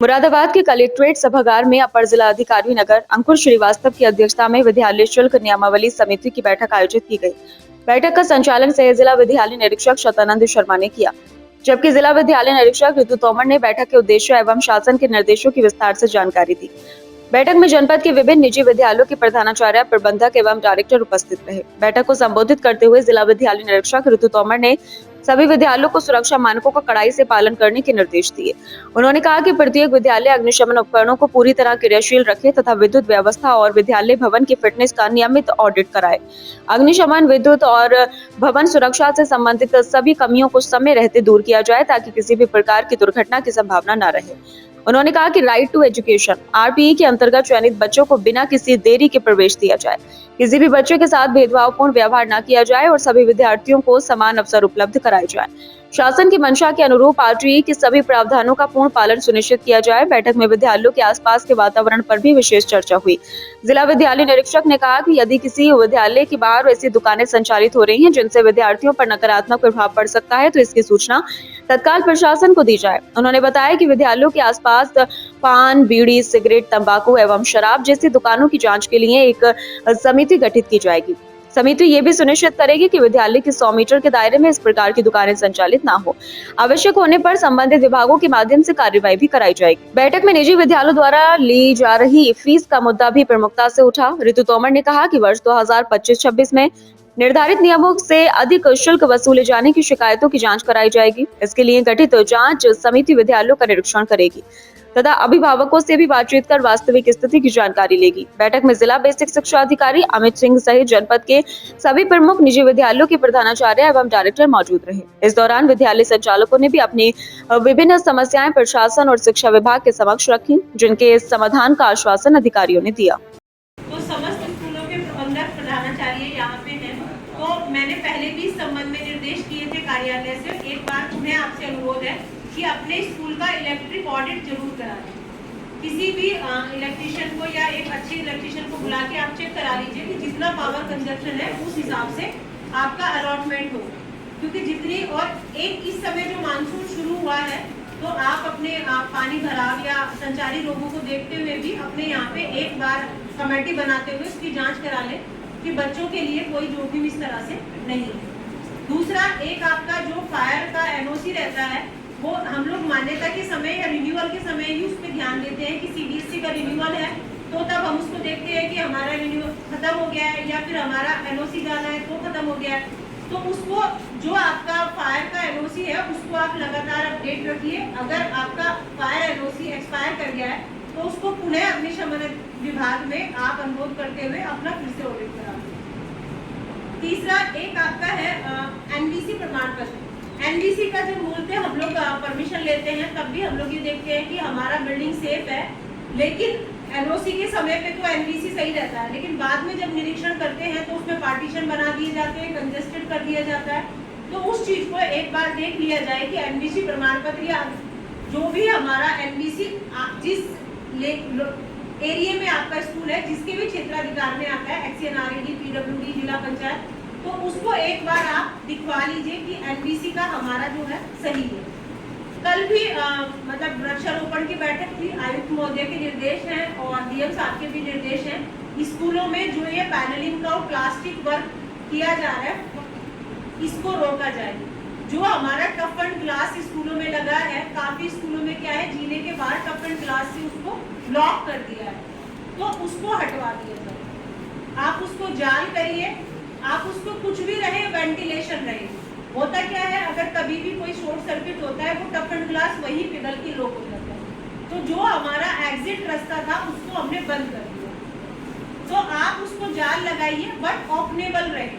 मुरादाबाद के कलेक्ट्रेट सभागार में अपर जिला अधिकारी नगर अंकुर श्रीवास्तव की अध्यक्षता में विद्यालय शुल्क नियमावली समिति की बैठक आयोजित की गई। बैठक का संचालन सह जिला विद्यालय निरीक्षक शतानंद शर्मा ने किया, जबकि जिला विद्यालय निरीक्षक ऋतु तोमर ने बैठक के उद्देश्य एवं शासन के निर्देशों की विस्तार से जानकारी दी। बैठक में जनपद के विभिन्न निजी विद्यालयों के प्रधानाचार्य, प्रबंधक एवं डायरेक्टर उपस्थित रहे। बैठक को संबोधित करते हुए जिला विद्यालय निरीक्षक ऋतु तोमर ने सभी विद्यालयों को सुरक्षा मानकों का कड़ाई से पालन करने के निर्देश दिए। उन्होंने कहा कि प्रत्येक विद्यालय अग्निशमन उपकरणों को पूरी तरह क्रियाशील रखे तथा विद्युत व्यवस्था और विद्यालय भवन की फिटनेस का नियमित ऑडिट कराए। अग्निशमन, विद्युत और भवन सुरक्षा से संबंधित सभी कमियों को समय रहते दूर किया जाए ताकि किसी भी प्रकार की दुर्घटना की संभावना न रहे। उन्होंने कहा कि राइट टू एजुकेशन आरपीई के अंतर्गत चयनित बच्चों को बिना किसी देरी के प्रवेश दिया जाए, किसी भी बच्चे के साथ भेदभावपूर्ण व्यवहार न किया जाए और सभी विद्यार्थियों को समान अवसर उपलब्ध कराए जाए। शासन की मंशा के अनुरूप आरटीई के सभी प्रावधानों का पूर्ण पालन सुनिश्चित किया जाए। बैठक में विद्यालयों के आसपास के वातावरण पर भी विशेष चर्चा हुई। जिला विद्यालय निरीक्षक ने कहा कि यदि किसी विद्यालय के बाहर ऐसी दुकानें संचालित हो रही हैं जिनसे विद्यार्थियों पर नकारात्मक प्रभाव पड़ सकता है तो इसकी सूचना तत्काल प्रशासन को दी जाए। उन्होंने बताया कि विद्यालयों के आसपास पान, बीड़ी, सिगरेट, तंबाकू एवं शराब जैसी दुकानों की जांच के लिए एक समिति गठित की जाएगी। समिति ये भी सुनिश्चित करेगी कि विद्यालय के 100 मीटर के दायरे में इस प्रकार की दुकानें संचालित ना हो। आवश्यक होने पर संबंधित विभागों के माध्यम से कार्यवाही भी कराई जाएगी। बैठक में निजी विद्यालयों द्वारा ली जा रही फीस का मुद्दा भी प्रमुखता से उठा। ऋतु तोमर ने कहा कि वर्ष 2025-26 में निर्धारित नियमों से अधिक शुल्क वसूले जाने की शिकायतों की जांच कराई जाएगी। इसके लिए गठित जांच समिति विद्यालयों का निरीक्षण करेगी तथा अभिभावकों से भी बातचीत कर वास्तविक स्थिति की जानकारी लेगी। बैठक में जिला बेसिक शिक्षा अधिकारी अमित सिंह सहित जनपद के सभी प्रमुख निजी विद्यालयों के प्रधानाचार्य एवं डायरेक्टर मौजूद रहे। इस दौरान विद्यालय संचालकों ने भी अपनी विभिन्न समस्याएं प्रशासन और शिक्षा विभाग के समक्ष रखी, जिनके समाधान का आश्वासन अधिकारियों ने दिया। तो समस्त स्कूलों के प्रबंधक, प्रधानाचार्य यहाँ पे हैं, तो मैंने पहले भी इस संबंध में निर्देश किए थे कार्यालय से। एक बार उन्हें आपसे अनुरोध है कि अपने स्कूल का इलेक्ट्रिक ऑडिट जरूर करा लें। किसी भी इलेक्ट्रीशियन को या एक अच्छे इलेक्ट्रीशियन को बुला के आप चेक करा लीजिए कि जितना पावर कंजप्शन है उस हिसाब से आपका अलॉटमेंट हो, क्योंकि जितनी और एक इस समय जो मानसून शुरू हुआ है तो आप अपने पानी भराव या संचारी रोगों को देखते हुए भी अपने यहाँ पे एक बार कमेटी बनाते हुए उसकी जांच करा लें कि बच्चों के लिए कोई जोखिम इस तरह से नहीं है। दूसरा, एक आपका जो फायर का एनओसी रहता है वो हम लोग मान्यता के समय या रिन्यूअल के समय ही उस पर ध्यान देते हैं कि सीबीएसई का रिन्यूअल है तो तब हम उसको देखते हैं कि हमारा रिन्यूअल खत्म हो गया है या फिर हमारा एनओसी जाना है तो खत्म हो गया है। तो उसको जो आपका फायर का एनओसी है उसको आप लगातार अपडेट रखिए। अगर आपका फायर एनओसी एक्सपायर कर गया है तो उसको पुनः अग्निशमन विभाग में आप अनुरोध करते हुए अपना फिर से ऑडिट करा। तीसरा, एक आपका है एनबीसी प्रमाण पत्र। एनबीसी का जब मूलतः हम लोग परमिशन लेते हैं तब भी हम लोग ये देखते हैं कि हमारा बिल्डिंग सेफ है, लेकिन एनओसी के समय पे तो एनबीसी सही रहता है, लेकिन बाद में जब निरीक्षण करते हैं तो उसमें पार्टीशन बना दिए जाते हैं, कंजेस्टेड कर दिया जाता है। तो उस चीज को एक बार देख लिया जाए कि एनबीसी प्रमाण पत्र या जो भी हमारा एनबीसी जिस एरिया में आपका स्कूल है, जिसके भी क्षेत्राधिकार में आता है, एक्सीएनआरईडी, पीडब्ल्यूडी, जिला पंचायत, तो उसको एक बार आप दिखवा लीजिए कि एनबीसी का हमारा जो है सही है। कल भी मतलब वृक्षारोपण की बैठक थी। आयुक्त महोदय के निर्देश हैं और डीएम साहब के भी निर्देश हैं, स्कूलों में जो ये पैनलिंग का प्लास्टिक वर्क किया जा रहा है इसको रोका जाए। जो हमारा टफ एंड ग्लास स्कूलों में लगा है, काफी स्कूलों में क्या है, जीने के बाहर टफ एंड ग्लास से उसको ब्लॉक कर दिया है, तो उसको हटवा दिया जाए। आप उसको जाल करिए, आप उसको कुछ भी रहे, वेंटिलेशन रहे। होता क्या है, अगर कभी भी कोई शॉर्ट सर्किट होता है वो टफ एंड ग्लास वहीं पिघल के लो हो जाता है। तो जो हमारा एग्जिट रास्ता था उसको हमने बंद कर दिया। तो आप उसको जाल लगाइए बट ओपनेबल रहे,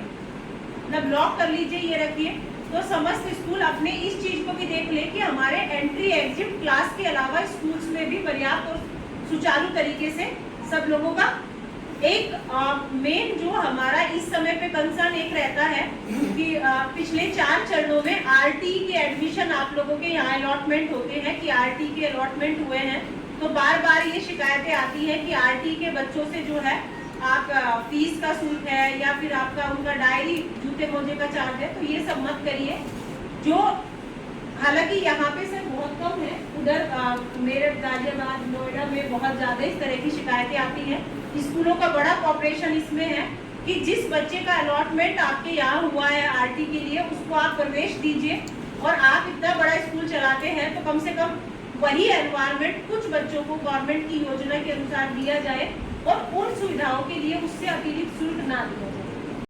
मतलब लॉक कर लीजिए, ये रखिए। तो समस्त स्कूल अपने इस चीज को भी देख ले कि हमारे एंट्री एग्जिट क्लास के अलावा स्कूल्स में भी पर्याप्त और सुचारू तरीके से सब लोगों का एक मेन जो हमारा इस समय पे कंसर्न एक रहता है कि पिछले 4 चरणों में आरटी के एडमिशन आप लोगों के यहाँ अलॉटमेंट होते हैं कि आरटी के अलॉटमेंट हुए हैं, तो बार बार ये शिकायतें आती है कि आरटी के बच्चों से जो है आप फीस का शुल्क है या फिर आपका उनका डायरी, जूते मोजे का चार्ज है, तो ये सब मत करिए। जो हालांकि यहाँ पे सर बहुत कम है। उधर मेरठ, गाजियाबाद, नोएडा में बहुत ज़्यादा इस तरह की शिकायतें आती हैं। स्कूलों का बड़ा कॉपरेशन इसमें है कि जिस बच्चे का अलॉटमेंट आपके यहाँ हुआ है आरटी के लिए, उसको आप प्रवेश दीजिए। और आप इतना बड़ा स्कूल चलाते हैं तो कम से कम वही एनवायरनमेंट कुछ बच्चों को गवर्नमेंट की योजना के अनुसार दिया जाए और उन सुविधाओं के लिए उससे अतिरिक्त शुल्क ना दिया जाए।